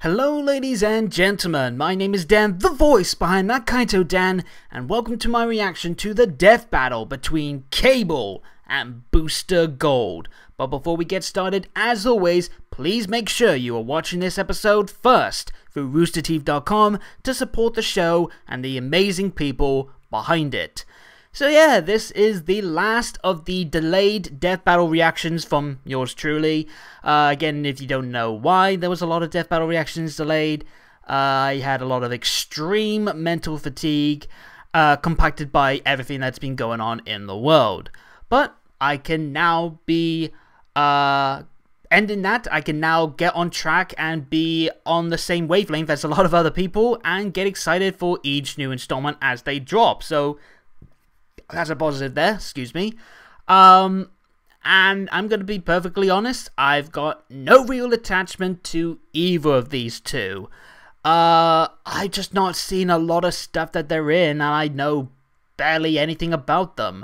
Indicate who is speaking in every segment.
Speaker 1: Hello ladies and gentlemen, my name is Dan, the voice behind ThatKaitoDan, and welcome to my reaction to the death battle between Cable and Booster Gold. But before we get started, as always, please make sure you are watching this episode first through roosterteeth.com to support the show and the amazing people behind it. So yeah, this is the last of the delayed death battle reactions from yours truly. Again, if you don't know why there was a lot of death battle reactions delayed, I had a lot of extreme mental fatigue compacted by everything that's been going on in the world. But I can now be ending that. I can now get on track and be on the same wavelength as a lot of other people and get excited for each new installment as they drop. So that's a positive there, excuse me. And I'm going to be perfectly honest, I've got no real attachment to either of these two. I've just not seen a lot of stuff that they're in, and I know barely anything about them.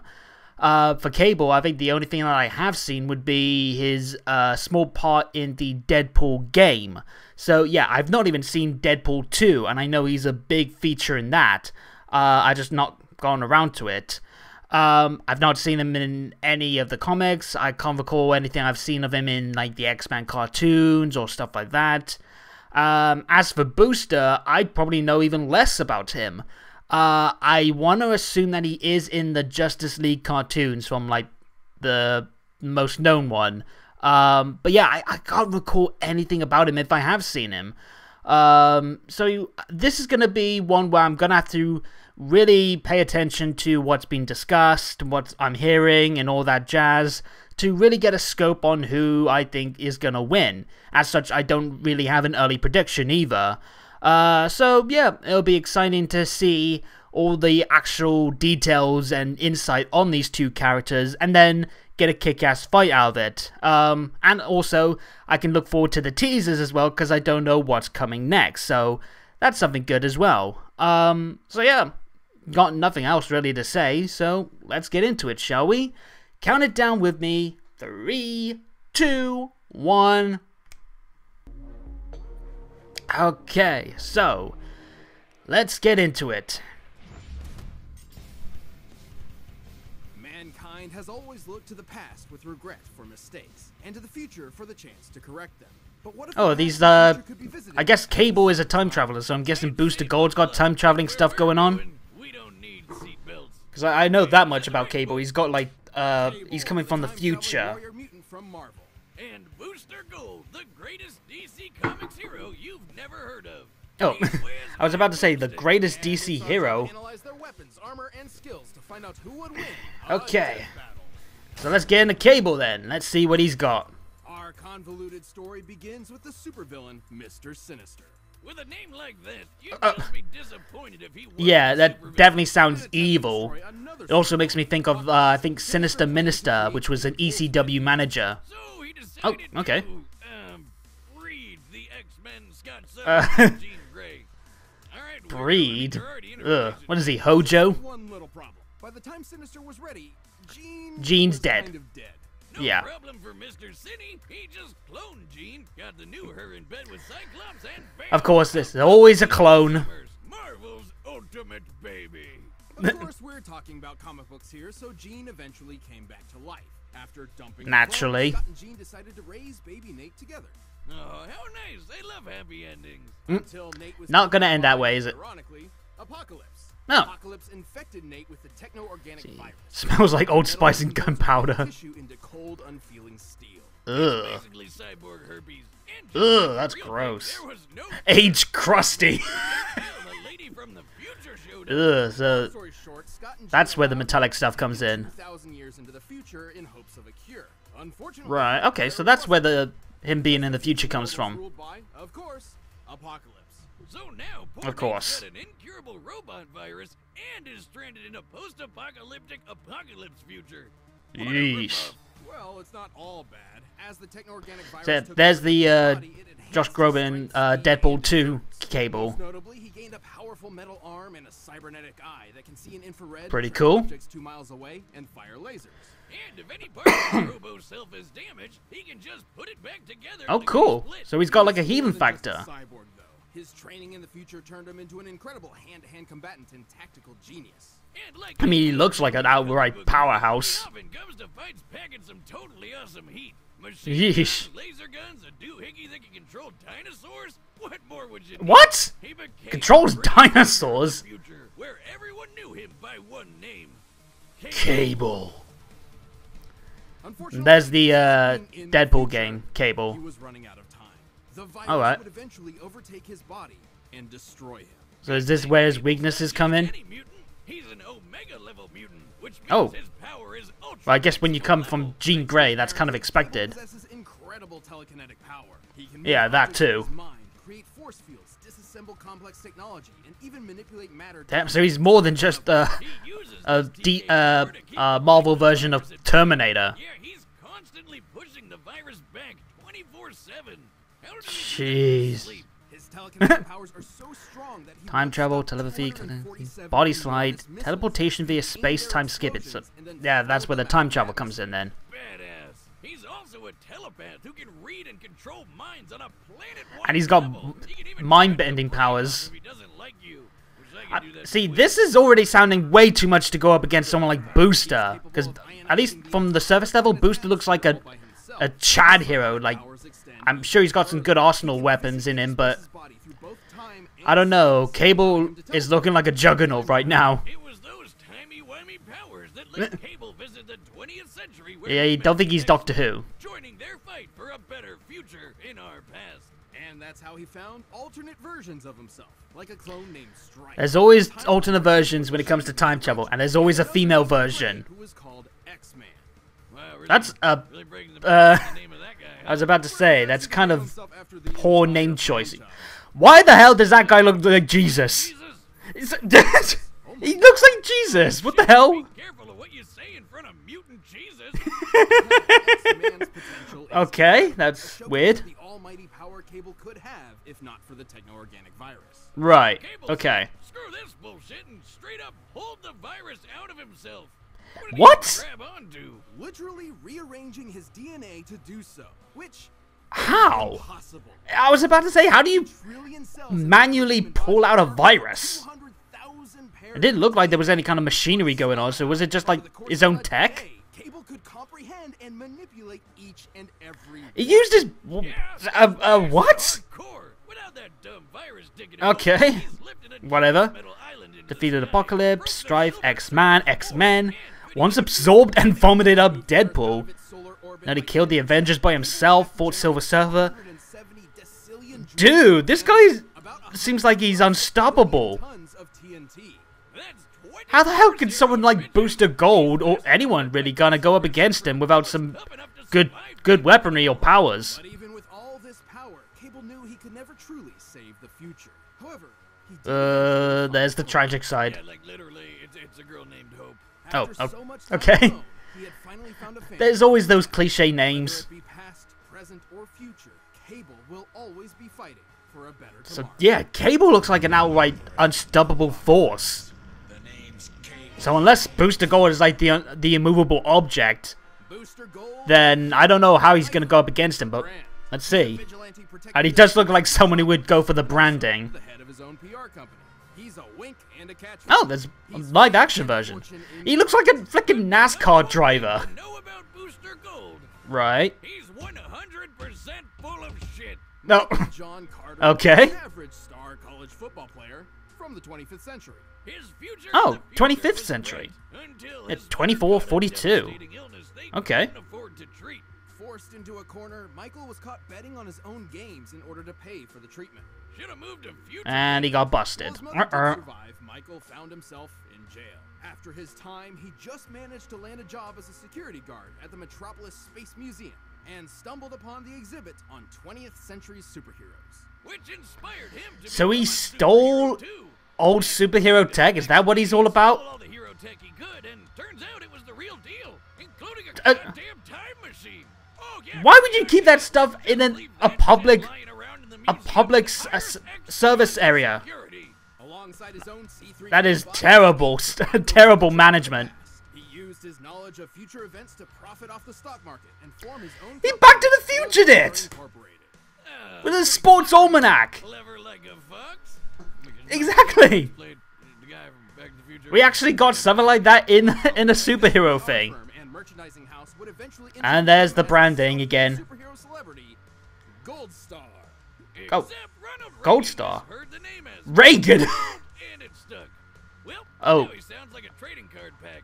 Speaker 1: For Cable, I think the only thing that I have seen would be his small part in the Deadpool game. So yeah, I've not even seen Deadpool 2, and I know he's a big feature in that. I just not gone around to it. I've not seen him in any of the comics. I can't recall anything I've seen of him in like the X-Men cartoons or stuff like that. As for Booster, I probably know even less about him. I want to assume that he is in the Justice League cartoons from like the most known one. But yeah, I can't recall anything about him if I have seen him. So this is going to be one where I'm going to have to really pay attention to what's been discussed, what I'm hearing, and all that jazz to really get a scope on who I think is going to win. As such, I don't really have an early prediction either. So yeah, it'll be exciting to see all the actual details and insight on these two characters and then get a kick-ass fight out of it. And also, I can look forward to the teasers as well because I don't know what's coming next. So that's something good as well. So yeah, got nothing else really to say, so let's get into it, shall we? Count it down with me. 3, 2, 1. Okay, so let's get into it.
Speaker 2: Mankind has always looked to the past with regret for mistakes, and to the future for the chance to correct them. But what if
Speaker 1: these, I guess Cable is a time traveler, so I'm guessing Booster Gold's got time traveling stuff going on. Because I know that much about Cable. He's got like, he's coming from the future.
Speaker 3: And Booster Gold, the greatest DC Comics hero you've never heard of.
Speaker 1: Oh, I was about to say the greatest DC hero. Okay, so let's get into Cable then. Let's see what he's got.
Speaker 2: Our convoluted story begins with the supervillain, Mr. Sinister.
Speaker 3: With a name like this, you'd just be disappointed if he wasn't.
Speaker 1: Yeah, that definitely sounds evil. It also makes me think of, I think, Sinister Minister, which was an ECW manager.
Speaker 3: So he decided
Speaker 1: Oh, okay.
Speaker 3: to, breed the X-Men Scott Summers, Jean Grey. All right,
Speaker 1: Breed? Ugh, what is he, Hojo?
Speaker 2: One little problem. By the time Sinister was ready,
Speaker 1: Jean's
Speaker 2: was
Speaker 1: dead.
Speaker 2: kind of dead.
Speaker 3: No
Speaker 1: Yeah.
Speaker 3: problem for Mr. City. He just cloned Jean, got the new her in bed with Cyclops, and bam,
Speaker 1: Of course, this is always a clone.
Speaker 3: Marvel's ultimate baby.
Speaker 2: Of course, we're talking about comic books here, so Jean eventually came back to life. After dumping
Speaker 1: Naturally.
Speaker 2: Scott and Jean decided to raise baby Nate together.
Speaker 3: Oh, how nice. They love happy endings.
Speaker 2: Until Nate was
Speaker 1: Not gonna end that way, is it?
Speaker 2: Ironically, Apocalypse.
Speaker 1: No.
Speaker 2: Apocalypse infected Nate with the techno-organic virus.
Speaker 1: Smells like Old Spice and gunpowder.
Speaker 2: Tissue into cold, unfeeling steel.
Speaker 1: Ugh.
Speaker 3: Basically cyborg herpes. And
Speaker 1: Ugh, that's
Speaker 3: real
Speaker 1: gross.
Speaker 3: there was no
Speaker 1: Age crusty.
Speaker 3: the lady from the future showed up.
Speaker 1: Ugh, so
Speaker 2: Story short, Scott and
Speaker 1: that's
Speaker 2: Jean
Speaker 1: where the
Speaker 2: allowed
Speaker 1: metallic stuff comes in.
Speaker 2: 2,000 years into the future in hopes of a cure. Unfortunately,
Speaker 1: Right, okay, so that's where him being in the future comes from.
Speaker 2: ruled by, of course, Apocalypse.
Speaker 3: So now, poor
Speaker 1: Of course.
Speaker 3: Nate's got an incurable robot virus and is stranded in a post-apocalyptic apocalypse future. What a
Speaker 1: Yeesh.
Speaker 3: ripoff.
Speaker 2: Well, it's not all bad. As the techno-organic virus
Speaker 1: So
Speaker 2: took
Speaker 1: there's
Speaker 2: over
Speaker 1: the
Speaker 2: his body, it enhanced
Speaker 1: Josh
Speaker 2: his
Speaker 1: Groban
Speaker 2: strength, speed,
Speaker 1: Deadpool
Speaker 2: and
Speaker 1: 2
Speaker 2: endurance.
Speaker 1: Cable.
Speaker 2: Most notably, he gained a powerful metal arm and a cybernetic eye that can see in infrared,
Speaker 1: Pretty
Speaker 2: track
Speaker 1: cool.
Speaker 2: objects 2 miles away, and fire lasers.
Speaker 3: And if any part of the robo self is damaged, he can just put it back together.
Speaker 1: Oh, cool. So he's got like a healing factor.
Speaker 2: Cyborg, though. His training in the future turned him into an incredible hand-to-hand combatant and tactical genius.
Speaker 3: And like
Speaker 1: I mean, he looks like an outright powerhouse.
Speaker 3: He often comes to fights packing some totally awesome heat. Machine
Speaker 1: Yeesh.
Speaker 3: guns, laser guns, a doohickey that can control dinosaurs. What more would you need?
Speaker 1: What?
Speaker 3: He became
Speaker 1: Controls
Speaker 3: the great
Speaker 1: dinosaurs?
Speaker 3: future, where everyone knew him by one name.
Speaker 1: Cable.
Speaker 2: Unfortunately,
Speaker 1: There's the
Speaker 2: in
Speaker 1: Deadpool
Speaker 2: future,
Speaker 1: game,
Speaker 2: He
Speaker 1: Cable.
Speaker 2: was running out of time. The virus
Speaker 1: Alright.
Speaker 2: would eventually overtake his body and destroy him.
Speaker 1: So is this where his weaknesses come in?
Speaker 3: Any mutant, he's an Omega level mutant, which means
Speaker 1: Oh.
Speaker 3: his power is ultra.
Speaker 1: Well, I guess when you come from Jean Grey, that's kind of expected.
Speaker 2: Cable possesses incredible telekinetic power. He can move
Speaker 1: Yeah, that
Speaker 2: objects with
Speaker 1: too.
Speaker 2: his mind, create force fields, disassemble complex technology, and even manipulate matter.
Speaker 1: Damn, so he's more than just
Speaker 3: He uses his TK power to keep
Speaker 1: Marvel version of
Speaker 3: virus at bay.
Speaker 1: Terminator.
Speaker 3: Yeah, he's constantly pushing the virus back 24/7. How does he do that in his
Speaker 1: Jeez.
Speaker 3: sleep?
Speaker 2: His telekinetic powers are so strong that he
Speaker 1: Time
Speaker 2: will
Speaker 1: travel,
Speaker 2: stop
Speaker 1: telepathy,
Speaker 2: 247
Speaker 1: body
Speaker 2: enormous
Speaker 1: slide,
Speaker 2: missiles
Speaker 1: teleportation via
Speaker 2: in their
Speaker 1: space-time skip. It's
Speaker 2: explosions and then
Speaker 1: yeah, that's where the
Speaker 2: follow
Speaker 1: time
Speaker 2: them
Speaker 1: travel
Speaker 2: back.
Speaker 1: comes in then.
Speaker 3: Badass. He's also a telepath who can read and control minds on a planet-wide
Speaker 1: And he's got
Speaker 3: level. He can even
Speaker 1: mind-bending
Speaker 3: turn your brain
Speaker 1: powers.
Speaker 3: off if he doesn't like you. Wish I could do that
Speaker 1: See,
Speaker 3: too.
Speaker 1: this is already sounding way too much to go up against someone like Booster, because at least from the surface level, Booster looks like a Chad hero. Like, I'm sure he's got some good arsenal weapons in him, but I don't know. Cable is looking like a juggernaut right now.
Speaker 3: It was those timey-wimey powers that let Cable visit the 20th century. Where
Speaker 1: Yeah,
Speaker 3: he
Speaker 1: you
Speaker 3: met
Speaker 1: don't think he's
Speaker 3: the
Speaker 1: Doctor
Speaker 3: X-Men,
Speaker 1: Who.
Speaker 3: joining their fight for a better future in our past.
Speaker 2: And that's how he found alternate versions of himself, like a clone named Stripe.
Speaker 1: There's always alternate versions when it comes to time travel, and there's always a female version.
Speaker 2: Who was called X-Man.
Speaker 3: Wow, really,
Speaker 1: That's
Speaker 3: really breaking the name of that guy.
Speaker 1: I was about to say, that's kind of
Speaker 2: Himself after the
Speaker 1: poor
Speaker 2: entire
Speaker 1: name choice.
Speaker 2: franchise.
Speaker 1: Why the hell does that guy look like Jesus?
Speaker 3: Jesus,
Speaker 1: He looks like Jesus. What the hell?
Speaker 3: be careful of what you say in front of mutant Jesus.
Speaker 2: X-Man's potential is
Speaker 1: Okay,
Speaker 2: a
Speaker 1: that's
Speaker 2: showcase
Speaker 1: weird.
Speaker 2: of the almighty power Cable could have if not for the techno-organic virus.
Speaker 1: Right.
Speaker 3: Cable
Speaker 1: Okay.
Speaker 3: said, screw this bullshit and straight up pulled the virus out of himself. What? Did
Speaker 1: What?
Speaker 3: He grab onto?
Speaker 2: Literally rearranging his DNA to do so, which
Speaker 1: How?
Speaker 2: impossible.
Speaker 1: I was about to say, how do you
Speaker 2: Trillion cells in the
Speaker 1: manually
Speaker 2: human
Speaker 1: pull
Speaker 2: body
Speaker 1: out a
Speaker 2: are
Speaker 1: virus?
Speaker 2: 200,000 pairs
Speaker 1: It didn't look like there was any kind of machinery going on, so was it just like
Speaker 2: Over the course
Speaker 1: his
Speaker 2: of
Speaker 1: own
Speaker 2: a
Speaker 1: tech?
Speaker 2: day, Cable could comprehend and manipulate each and every.
Speaker 1: He used his
Speaker 3: Yeah,
Speaker 1: what?
Speaker 3: hardcore. Without that dumb virus digging it
Speaker 1: Okay.
Speaker 3: up, he's lifted a
Speaker 1: Whatever.
Speaker 3: metal island into the
Speaker 1: Defeated
Speaker 3: sky,
Speaker 1: Apocalypse,
Speaker 3: broke the
Speaker 1: Strife,
Speaker 3: Silver
Speaker 1: X-Man,
Speaker 3: Surfer,
Speaker 1: X-Men.
Speaker 3: and
Speaker 1: Once absorbed and vomited up
Speaker 2: Out
Speaker 1: Deadpool.
Speaker 2: of its solar orbit
Speaker 1: Then he
Speaker 2: by
Speaker 1: killed the Avengers by himself, fought Silver Surfer.
Speaker 2: 170 decillion
Speaker 1: Dude, this guy
Speaker 2: about
Speaker 1: seems like he's unstoppable.
Speaker 2: tons of TNT.
Speaker 3: That's 20
Speaker 1: How the hell can someone like Booster Gold, or anyone really, gonna go up against him without some
Speaker 3: up enough to
Speaker 1: good
Speaker 3: survive
Speaker 1: weaponry or powers?
Speaker 2: But even with all this power, Cable knew he could never truly save the future. However, he did
Speaker 1: There's the tragic
Speaker 3: Yeah,
Speaker 1: side.
Speaker 3: like literally, it's a girl named Hope.
Speaker 1: Oh,
Speaker 2: After
Speaker 1: oh,
Speaker 2: so much time
Speaker 1: okay.
Speaker 2: alone, he had finally found a family.
Speaker 1: There's always those cliche
Speaker 2: Whether
Speaker 1: names.
Speaker 2: it be past, present, or future, Cable will always be fighting for a better
Speaker 1: So
Speaker 2: tomorrow.
Speaker 1: yeah, Cable looks like an outright unstoppable force. So unless Booster Gold is like the immovable object,
Speaker 2: Booster Gold,
Speaker 1: then I don't know how he's gonna go up against him. But
Speaker 2: brand.
Speaker 1: let's see.
Speaker 2: Vigilante protector
Speaker 1: And he does look like someone who would go for the branding.
Speaker 2: the head of his own PR company. He's a wink and a catch.
Speaker 1: Oh, there's a live action version. He looks like a flippin' NASCAR driver.
Speaker 3: You know about Booster Gold?
Speaker 1: Right.
Speaker 3: He's 100% full of shit.
Speaker 1: No.
Speaker 2: John Carter,
Speaker 1: Okay.
Speaker 2: an average star college football player from the 25th century.
Speaker 3: His future
Speaker 1: Oh,
Speaker 3: in the future
Speaker 1: 25th
Speaker 3: was
Speaker 1: century.
Speaker 3: bright until
Speaker 1: At
Speaker 3: his
Speaker 1: 24,
Speaker 3: mother got a
Speaker 1: 42.
Speaker 3: devastating illness they
Speaker 1: Okay.
Speaker 3: couldn't afford to treat.
Speaker 2: Forced into a corner, Michael was caught betting on his own games in order to pay for the treatment.
Speaker 3: Should have moved to future.
Speaker 1: And he got
Speaker 2: While
Speaker 1: busted.
Speaker 2: his mother did survive, Michael found himself in jail. After his time, he just managed to land a job as a security guard at the Metropolis Space Museum and stumbled upon the exhibit on 20th century superheroes.
Speaker 3: Which inspired him to
Speaker 1: So he
Speaker 3: become a
Speaker 1: stole
Speaker 3: superhero too.
Speaker 1: old superhero tech? Is that what he's all about?
Speaker 3: Stole all the hero tech he could, and turns out it was the real deal, including a
Speaker 1: Uh,
Speaker 3: goddamn time machine. Oh, yeah,
Speaker 1: Why would you keep that stuff in
Speaker 3: leave
Speaker 1: a
Speaker 3: that
Speaker 1: public
Speaker 3: shit lying around in the
Speaker 1: a
Speaker 3: museum
Speaker 1: public
Speaker 3: with
Speaker 1: s-
Speaker 3: higher
Speaker 1: service area?
Speaker 3: security.
Speaker 2: Alongside his own C3
Speaker 1: That is
Speaker 2: robot,
Speaker 1: terrible, terrible management.
Speaker 2: He used his knowledge of future events to profit off the stock market and form his own.
Speaker 1: He Back to the Future did! With a sports almanac!
Speaker 3: Clever like a fox.
Speaker 1: Exactly!
Speaker 3: Played the guy from Back to the Future.
Speaker 1: We actually got something like that in a superhero thing. And there's the branding again.
Speaker 2: Superhero celebrity, Gold Star.
Speaker 1: Oh,
Speaker 3: Except Ronald
Speaker 1: Gold
Speaker 3: Reagan
Speaker 1: Star.
Speaker 3: has heard the name as
Speaker 1: Reagan!
Speaker 3: and it stuck. Well,
Speaker 1: Oh.
Speaker 3: now he sounds like a trading card pack.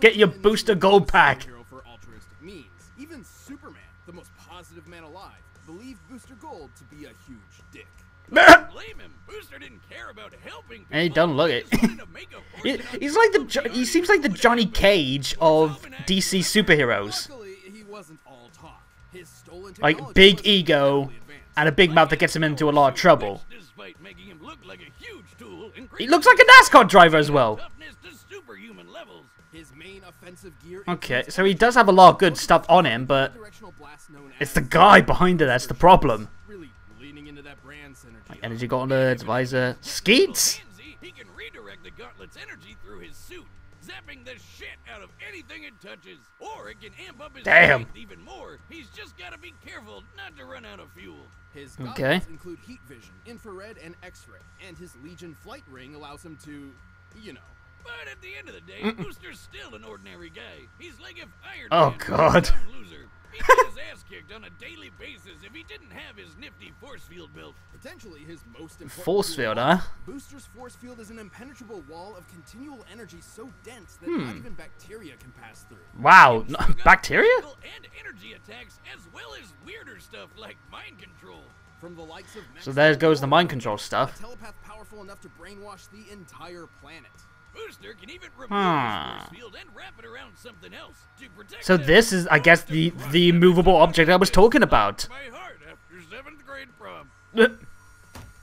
Speaker 1: Get your Booster Gold pack.
Speaker 2: For altruistic means. Even Superman, the most positive man alive, believed Booster Gold to be a huge dick.
Speaker 3: Blame him. Booster didn't care about helping people.
Speaker 1: And he don't look it.
Speaker 3: He just wanted to make a fortune on
Speaker 1: He's like the he seems like the Johnny Cage of DC superheroes.
Speaker 2: Luckily, he wasn't all talk. His stolen
Speaker 1: Like
Speaker 2: technology
Speaker 1: big
Speaker 2: was
Speaker 1: ego
Speaker 2: incredibly advanced.
Speaker 1: and a big mouth that gets him into a lot of trouble.
Speaker 3: Despite making him look like a huge tool,
Speaker 1: He looks like a NASCAR driver as well.
Speaker 3: toughness to superhuman levels.
Speaker 2: His main offensive gear
Speaker 1: Okay, so he does have a lot of good stuff on him, but
Speaker 2: directional blast known
Speaker 1: it's
Speaker 2: as
Speaker 1: the guy behind it that's the problem.
Speaker 2: really leaning into that brand synergy.
Speaker 1: Energy Gauntlet, Visor, Skeets!
Speaker 3: Handsy, he can redirect the gauntlet's energy through his suit, zapping the shit out of anything it touches. Or it can amp up his
Speaker 1: Damn.
Speaker 3: strength even more. He's just gotta be careful not to run out of fuel.
Speaker 2: His
Speaker 1: Okay.
Speaker 2: goggles include heat vision, infrared, and X-ray, and his Legion flight ring allows him to, you know.
Speaker 3: But at the end of the day, Booster's still an ordinary guy. He's like if Iron
Speaker 1: Oh,
Speaker 3: Man was
Speaker 1: God.
Speaker 3: some loser. He'd get his ass kicked on a daily basis if he didn't have his nifty force field built.
Speaker 2: Potentially his most important
Speaker 1: Force
Speaker 2: tool
Speaker 1: field,
Speaker 2: of all.
Speaker 1: huh?
Speaker 2: Booster's force field is an impenetrable wall of continual energy so dense that not even bacteria can pass through.
Speaker 1: Wow,
Speaker 3: He's got
Speaker 1: bacteria?
Speaker 3: physical and energy attacks, as well as weirder stuff like mind control.
Speaker 2: From the likes of
Speaker 1: So there goes the mind control
Speaker 2: a
Speaker 1: stuff.
Speaker 2: telepath powerful enough to brainwash the entire planet.
Speaker 3: Booster can even remove
Speaker 1: Huh.
Speaker 3: his force field and wrap it around something else to protect
Speaker 1: So
Speaker 3: them.
Speaker 1: this is, I guess, the immovable object I was talking about.
Speaker 3: My heart after 7th grade prom.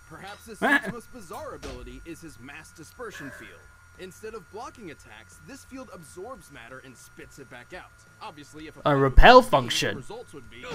Speaker 2: Perhaps this suit's most bizarre ability is his mass dispersion field. Instead of blocking attacks, this field absorbs matter and spits it back out. Obviously, if
Speaker 1: A
Speaker 2: planet
Speaker 1: repel
Speaker 2: was weak, the
Speaker 1: function.
Speaker 2: results would be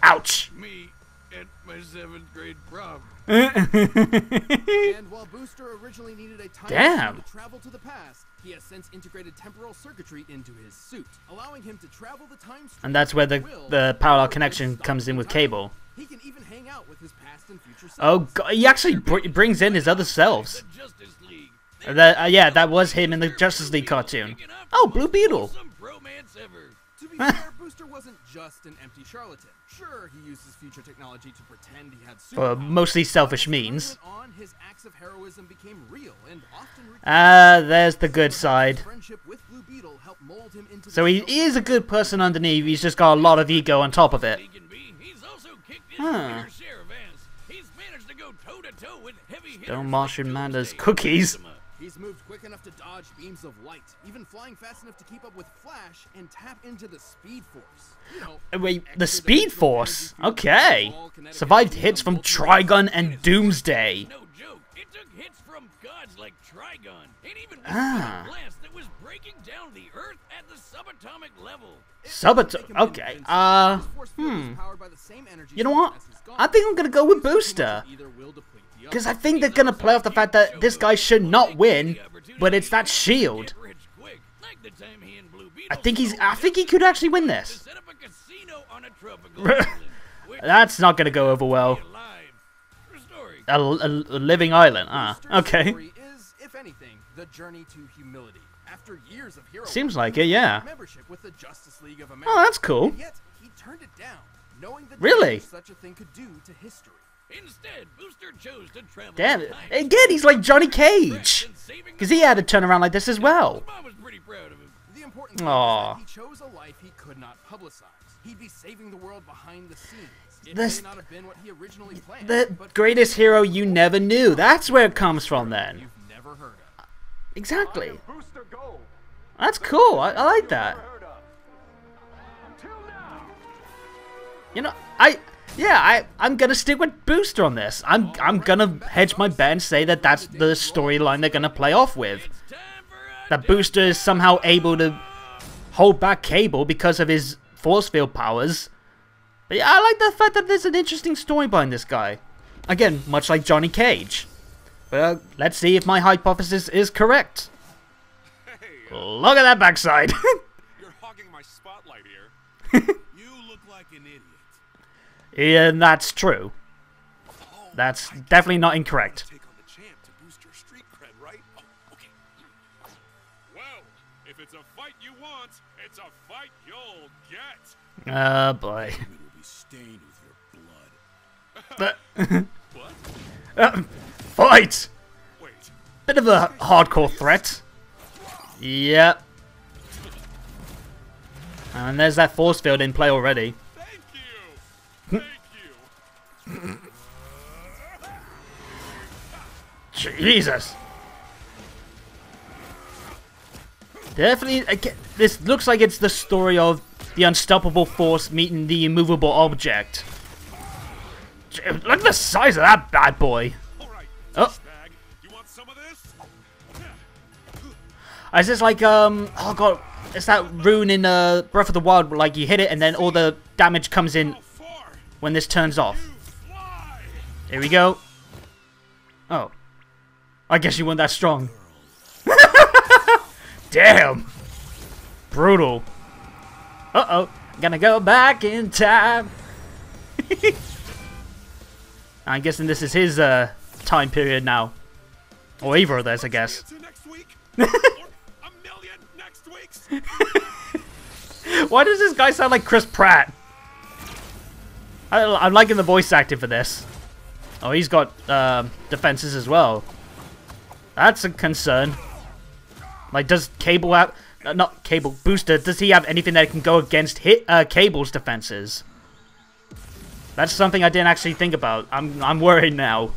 Speaker 1: Ouch!
Speaker 3: Me at my 7th grade prom.
Speaker 2: And while Booster originally needed a time
Speaker 1: Damn.
Speaker 2: machine to travel to the past, he has since integrated temporal circuitry into his suit, allowing him to travel the time stream
Speaker 1: And that's where
Speaker 2: at will
Speaker 1: the parallel
Speaker 2: without
Speaker 1: connection
Speaker 2: stopping
Speaker 1: comes in with
Speaker 2: time.
Speaker 1: Cable.
Speaker 2: He can even hang out with his past and future selves.
Speaker 1: Oh god, he actually brings in his other selves.
Speaker 3: The Justice League.
Speaker 1: Yeah, that was him in the Justice League cartoon. Oh, Blue Beetle.
Speaker 3: Some bromance ever.
Speaker 2: To be fair, Booster wasn't just an empty charlatan. Sure, he used his future technology to pretend he had
Speaker 1: For
Speaker 2: superpowers.
Speaker 1: mostly selfish
Speaker 2: As time
Speaker 1: means.
Speaker 2: went on, his acts of heroism became real and often
Speaker 1: There's the good side.
Speaker 2: friendship with Blue Beetle helped mold him into
Speaker 1: So
Speaker 2: the
Speaker 1: he is a good person underneath, he's just got a lot of ego on top of it.
Speaker 3: He can be. He's also kicked his
Speaker 1: Huh.
Speaker 3: fair share of ass. He's managed to go toe to toe with heavy hitters.
Speaker 1: Don't
Speaker 3: like
Speaker 1: Martian Manda's
Speaker 3: Doomsday
Speaker 1: cookies.
Speaker 3: and Ultima.
Speaker 2: He's moved quick enough to dodge beams of light, even flying fast enough to keep up with Flash and tap into the Speed Force. You know,
Speaker 1: Wait, the
Speaker 2: extra
Speaker 1: Speed
Speaker 2: dimensional
Speaker 1: Force?
Speaker 2: energy fields
Speaker 1: Okay.
Speaker 2: all kinetic
Speaker 1: Survived
Speaker 2: energy
Speaker 1: hits
Speaker 2: of
Speaker 1: from
Speaker 2: multiple
Speaker 1: Trigun
Speaker 2: races.
Speaker 1: and Doomsday.
Speaker 3: No joke. It took hits from gods like Trigon, and even with
Speaker 1: Ah.
Speaker 3: a blast that was breaking down the Earth at the subatomic level.
Speaker 1: Okay,
Speaker 2: His force field is powered by the same energy
Speaker 1: you know
Speaker 2: source
Speaker 1: what?
Speaker 2: as his
Speaker 1: I
Speaker 2: gauntlet.
Speaker 1: think I'm gonna go with Booster.
Speaker 2: Either will deplete the
Speaker 1: Because
Speaker 2: other.
Speaker 1: I think they're gonna play off the fact that this guy should not win, but it's that shield.
Speaker 3: Get rich quick, like the time he and Blue Beetle
Speaker 1: I think he could actually win
Speaker 3: to
Speaker 1: this.
Speaker 3: set up a casino on a tropical island. which
Speaker 1: That's not gonna go over well.
Speaker 3: be alive. True story.
Speaker 1: A living island,
Speaker 2: Booster's
Speaker 1: okay.
Speaker 2: story is, if anything, the journey to humility. After years of hero
Speaker 1: Seems
Speaker 2: work,
Speaker 1: like
Speaker 2: he
Speaker 1: it, yeah.
Speaker 2: membership with the Justice League of America.
Speaker 1: Oh, that's cool.
Speaker 2: And yet, he turned it down, knowing the
Speaker 1: Really?
Speaker 2: damage such a thing could do to history.
Speaker 3: Instead, Booster chose to travel.
Speaker 1: Damn
Speaker 3: in
Speaker 1: it.
Speaker 3: time.
Speaker 1: Again, he's like Johnny Cage. Because he had to turn around like this as well.
Speaker 3: His mom was pretty proud of him.
Speaker 2: The important thing
Speaker 1: Aw.
Speaker 2: is that he chose a life he could not publicize. He'd be saving the world behind the scenes. It
Speaker 1: This-
Speaker 2: may not have been what he originally planned,
Speaker 1: The
Speaker 2: but
Speaker 1: greatest hero you never knew. That's where it comes from then.
Speaker 2: you've never heard of.
Speaker 1: Exactly.
Speaker 4: Booster Gold.
Speaker 1: That's cool. I like that.
Speaker 4: Never heard of. Until now.
Speaker 1: You know, I'm gonna stick with Booster on this. I'm gonna hedge my bet and say that that's the storyline they're gonna play off with.
Speaker 3: It's time for a
Speaker 1: That Booster is somehow able to hold back Cable because of his force field powers. But yeah, I like the fact that there's an interesting story behind this guy. Again, much like Johnny Cage. But let's see if my hypothesis is correct.
Speaker 4: Hey,
Speaker 1: Look at that backside.
Speaker 5: You're hogging my spotlight here.
Speaker 3: You look like an idiot.
Speaker 1: Yeah, that's true. That's definitely not incorrect.
Speaker 5: Take on the champ to boost your street cred, right? Oh, okay. Well, if it's a fight you want, it's a fight you'll get.
Speaker 1: Oh boy.
Speaker 3: It will be stained with your blood.
Speaker 5: What?
Speaker 1: Fight!
Speaker 5: Wait.
Speaker 1: Bit of a hardcore threat. Yep. And there's that force field in play already.
Speaker 5: Thank you. Thank you.
Speaker 1: Jesus. Definitely, this looks like it's the story of the unstoppable force meeting the immovable object. Look at the size of that bad boy.
Speaker 5: All right.
Speaker 1: Oh.
Speaker 5: Bag. You want some of this?
Speaker 1: Is this like, oh god, it's that rune in Breath of the Wild, where, like, you hit it and then all the damage comes in
Speaker 5: How far?
Speaker 1: when this turns off.
Speaker 5: You fly.
Speaker 1: Here we go. Oh. I guess you weren't that strong. Damn. Brutal. Uh-oh. Gonna go back in time. I'm guessing this is his time period now. Or either of theirs, I guess.
Speaker 5: See you next week. Or a million next weeks.
Speaker 1: Why does this guy sound like Chris Pratt? I'm liking the voice acting for this. Oh, he's got defenses as well. That's a concern. Like, does Cable have... not Cable, Booster, does he have anything that can go against Cable's defenses? That's something I didn't actually think about. I'm worried now.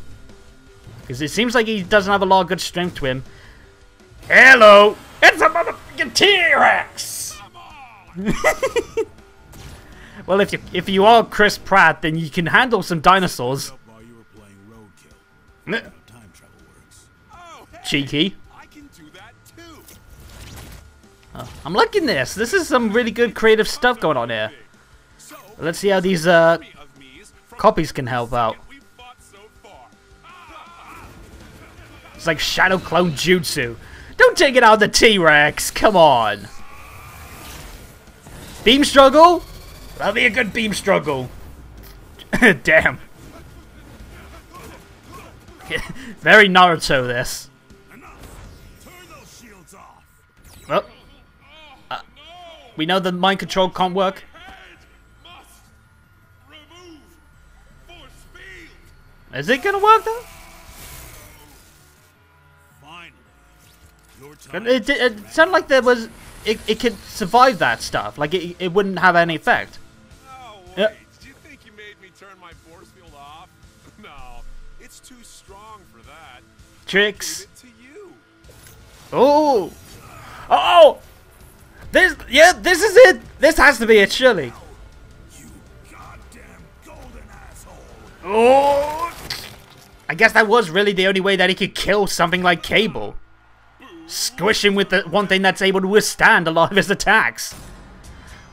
Speaker 1: Because it seems like he doesn't have a lot of good strength to him. Hello! It's a motherfucking T-Rex! Well, if you are Chris Pratt, then you can handle some dinosaurs.
Speaker 3: While you were playing roadkill. How time travel works.
Speaker 5: Oh, hey,
Speaker 1: Cheeky.
Speaker 5: I can do that too.
Speaker 1: I'm liking this. This is some really good creative stuff going on here.
Speaker 5: So,
Speaker 1: Let's see how these
Speaker 5: army of me's from
Speaker 1: copies can help out.
Speaker 5: we fought so far.
Speaker 1: It's like Shadow Clone Jutsu. Don't take it out of the T-Rex. Come on. Beam struggle? That'll be a good beam struggle. Damn. Very Naruto, this.
Speaker 3: Turn those shields off.
Speaker 1: Well,
Speaker 5: No!
Speaker 1: we know the mind control can't work.
Speaker 5: Head must remove force field.
Speaker 1: Is it gonna work though?
Speaker 3: Finally. Your time.
Speaker 1: It sounded like there was... It could survive that stuff. Like, it wouldn't have any effect.
Speaker 5: Oh, wait.
Speaker 1: Yep.
Speaker 5: Did you think you made me turn my force field off? No. It's too strong for that.
Speaker 1: Tricks.
Speaker 5: Give it to you.
Speaker 1: Oh! Oh! This is it! This has to be it, surely.
Speaker 3: You goddamn golden asshole.
Speaker 1: Oh! I guess that was really the only way that he could kill something like Cable. Squish him with the one thing that's able to withstand a lot of his attacks.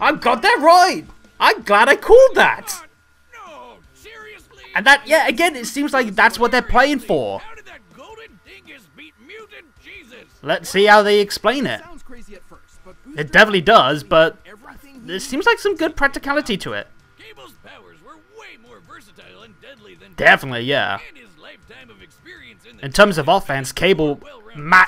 Speaker 1: I got that right! I'm glad I called that!
Speaker 3: No, seriously?
Speaker 1: And that, yeah, again, it seems like that's what they're playing for.
Speaker 3: How did that golden dingus beat mutant Jesus?
Speaker 1: Let's see how they explain it.
Speaker 2: Sounds crazy at first, but
Speaker 1: It definitely does, but
Speaker 2: everything
Speaker 1: there seems like some good practicality to it.
Speaker 3: Cable's powers were way more versatile and deadly than
Speaker 1: Definitely, yeah.
Speaker 3: and his lifetime of experience in the
Speaker 1: In terms of offense, Cable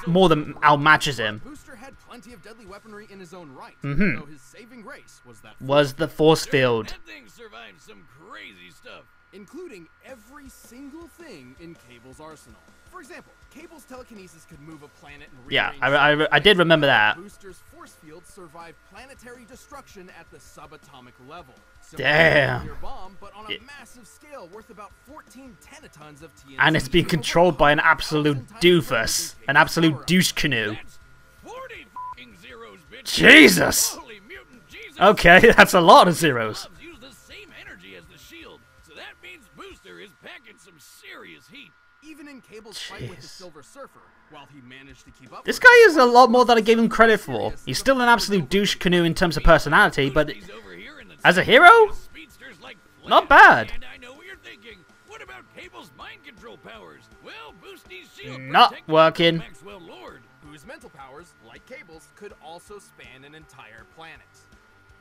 Speaker 1: more than outmatches him.
Speaker 2: Booster had plenty of deadly weaponry in his own right,
Speaker 1: Mhm.
Speaker 2: though his saving grace was that
Speaker 1: Was the force field.
Speaker 3: That thing survived some crazy stuff.
Speaker 2: including every single thing in Cable's arsenal. For example, Cable's telekinesis could move a planet and
Speaker 1: Yeah,
Speaker 2: rearrange
Speaker 1: I did remember that.
Speaker 2: Booster's force field survived planetary destruction at the subatomic level.
Speaker 1: Damn.
Speaker 2: Similar to a nuclear bomb, but on a massive scale worth about 14 tenatons of TNT.
Speaker 1: And it's being controlled by an absolute doofus. An absolute douche canoe.
Speaker 3: That's 40 fucking zeros, bitch.
Speaker 1: Jesus!
Speaker 3: Holy mutant Jesus!
Speaker 1: Okay, that's a lot of zeros.
Speaker 3: Gloves use the same energy as the shield, so that means Booster is packing some serious heat.
Speaker 2: Even in Cable's fight with the Silver Surfer, while he managed to keep up
Speaker 1: This
Speaker 2: with
Speaker 1: guy is a lot more than I gave him credit for. He's still an absolute douche canoe in terms of personality, but
Speaker 3: He's over here in the
Speaker 1: as a hero,
Speaker 3: speedsters like
Speaker 1: not bad.
Speaker 3: And I know what you're thinking. thinking, what about Cable's mind control powers? Well, Boosty's shield
Speaker 1: Not
Speaker 3: protected
Speaker 1: working.
Speaker 3: Maxwell Lord.
Speaker 2: Whose mental powers, like Cable's, could also span an entire planet.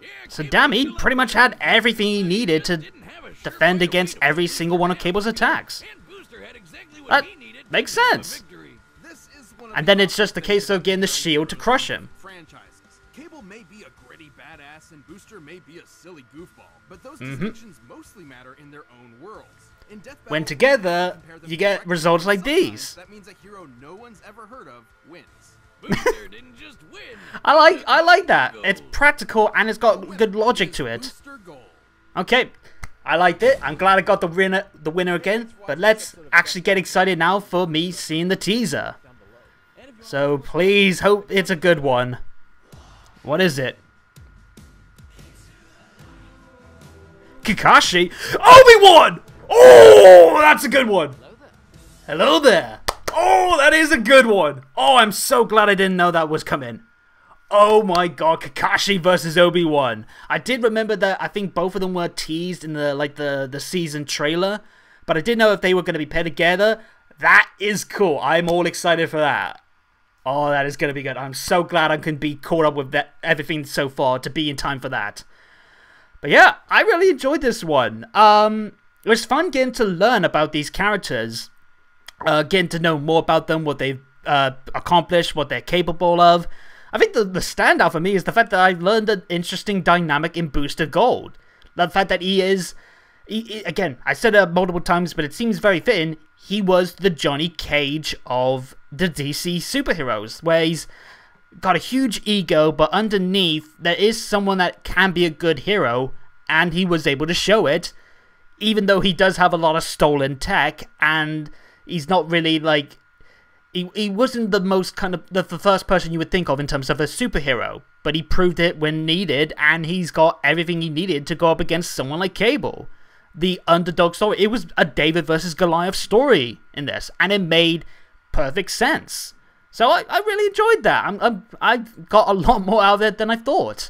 Speaker 3: Yeah,
Speaker 1: So
Speaker 3: Cable
Speaker 1: damn, he
Speaker 3: still
Speaker 1: pretty much had everything he
Speaker 3: but
Speaker 1: needed to
Speaker 3: just didn't have a
Speaker 1: defend
Speaker 3: surefire
Speaker 1: against
Speaker 3: way to
Speaker 1: every
Speaker 3: win
Speaker 1: single one of
Speaker 3: the
Speaker 1: Cable's attacks.
Speaker 3: And Booster had exactly what
Speaker 1: That
Speaker 3: he needed
Speaker 1: makes
Speaker 3: to win the
Speaker 1: sense.
Speaker 3: victory.
Speaker 2: This is one of
Speaker 1: And
Speaker 2: the
Speaker 1: then it's just a
Speaker 2: awesome
Speaker 1: case
Speaker 2: things
Speaker 1: of getting the
Speaker 2: about
Speaker 1: shield to crush him.
Speaker 2: franchises. Cable may be a gritty badass and Booster may be a silly goofball, but those distinctions mostly matter in their own worlds. In Death
Speaker 1: When
Speaker 2: Battle,
Speaker 1: together,
Speaker 2: compare them
Speaker 1: you get
Speaker 2: directly,
Speaker 1: results like
Speaker 2: sometimes
Speaker 1: these.
Speaker 2: That means a hero no one's ever heard of wins.
Speaker 3: Booster didn't just win.
Speaker 1: I like that. It's practical and it's got good logic to it.
Speaker 2: Booster Gold.
Speaker 1: Okay, I liked it. I'm glad I got the winner again. But let's actually get excited now for me seeing the teaser. So please hope it's a good one. What is it? Kakashi? Obi-Wan! Oh, that's a good one. Hello there. Oh, that is a good one. Oh, I'm so glad I didn't know that was coming. Oh my god, Kakashi versus Obi-Wan. I did remember that I think both of them were teased in the season trailer, but I didn't know if they were going to be paired together. That is cool. I'm all excited for that. Oh, that is going to be good. I'm so glad I can be caught up with everything so far to be in time for that. But yeah, I really enjoyed this one. It was fun getting to learn about these characters, getting to know more about them, what they've accomplished, what they're capable of. I think the standout for me is the fact that I've learned an interesting dynamic in Booster Gold. The fact that he is, again, I said it multiple times, but it seems very fitting, he was the Johnny Cage of the DC superheroes, where he's got a huge ego, but underneath, there is someone that can be a good hero, and he was able to show it, even though he does have a lot of stolen tech, and he's not really, like, he wasn't the most kind of, the first person you would think of in terms of a superhero, but he proved it when needed, and he's got everything he needed to go up against someone like Cable. The underdog story, it was a David versus Goliath story in this, and it made perfect sense. So I really enjoyed that. I got a lot more out of it than I thought.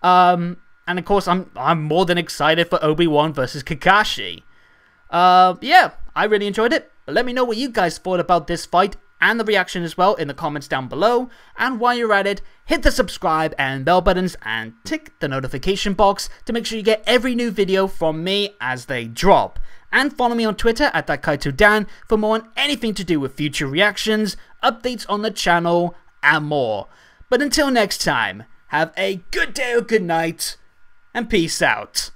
Speaker 1: And of course, I'm more than excited for Obi-Wan versus Kakashi. Yeah, I really enjoyed it. Let me know what you guys thought about this fight and the reaction as well in the comments down below. And while you're at it, hit the subscribe and bell buttons and tick the notification box to make sure you get every new video from me as they drop. And follow me on Twitter at ThatKaitoDan for more on anything to do with future reactions, updates on the channel, and more. But until next time, have a good day or good night, and peace out.